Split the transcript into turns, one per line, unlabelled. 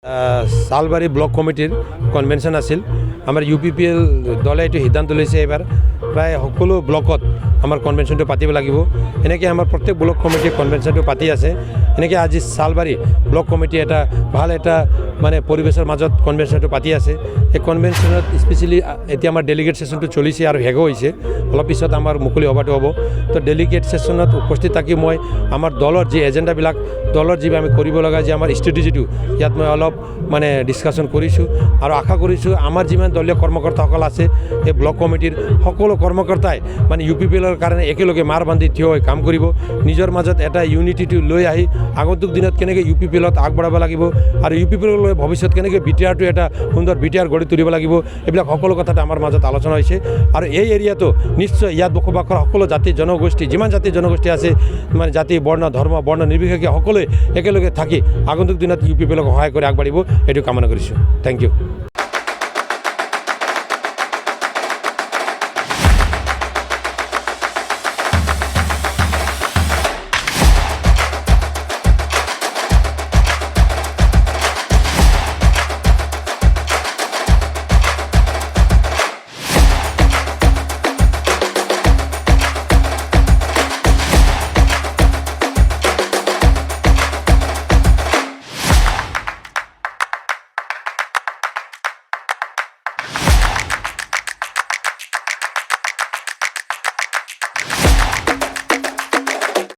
সালবাৰী block কমিটিৰ convention আছিল। আমাৰ UPPL দলে এইটো সিদ্ধান্ত লৈছে এইবাৰ প্ৰায় সকলো ব্লকত আমাৰ কনভেনশ্যনটো পাতিব লাগিব। এনেকৈ আমাৰ প্ৰত্যেক ব্লক কমিটিৰ কনভেনশ্যনটো পাতি আছে। এনেকৈ আজি সালবাৰী ব্লক কমিটি এটা ভাল এটা মানে পৰিৱেশৰ মাজত কনভেনশ্যনটো পাতি আছে। এই কনভেনশ্যনত স্পেচিয়েলি এতিয়া আমাৰ ডেলিগেট ছেশ্যনটো চলিছে আৰু শেষো হৈছে, অলপ পিছত আমাৰ মুকলি সভাটো হ'ব। তো ডেলিগেট ছেশ্যনত উপস্থিত থাকি মই আমাৰ দলৰ যি এজেণ্ডাবিলাক দলৰ যি আমি কৰিব লগা যে আমাৰ ষ্ট্ৰেটেজিটো ইয়াত মই অলপ মানে ডিছকাশ্যন কৰিছোঁ আৰু আশা কৰিছোঁ আমাৰ যিমান দলীয় কৰ্মকৰ্তাসকল আছে এই ব্লক কমিটিৰ সকলো কৰ্মকৰ্তাই মানে UPPLৰ কাৰণে একেলগে মাৰ বান্ধি থিয় হৈ কাম কৰিব, নিজৰ মাজত এটা ইউনিটিটো লৈ আহি আগন্তুক দিনত কেনেকৈ UPPLত আগবঢ়াব লাগিব আৰু UPPLলৈ ভৱিষ্যত কেনেকৈ BTRটো এটা সুন্দৰ BTR গঢ়ি তুলিব লাগিব, এইবিলাক সকলো কথাতে আমাৰ মাজত আলোচনা হৈছে। আৰু এই এৰিয়াটো নিশ্চয় ইয়াত বসবাস কৰা সকলো জাতি জনগোষ্ঠী যিমান জাতি জনগোষ্ঠী আছে মানে জাতি বৰ্ণ ধৰ্ম বৰ্ণ নিৰ্বিশেষে সকলোৱে একেলগে থাকি আগন্তুক দিনত UPPLক সহায় কৰি আগবাঢ়িব এইটো কামনা কৰিছোঁ। Thank U.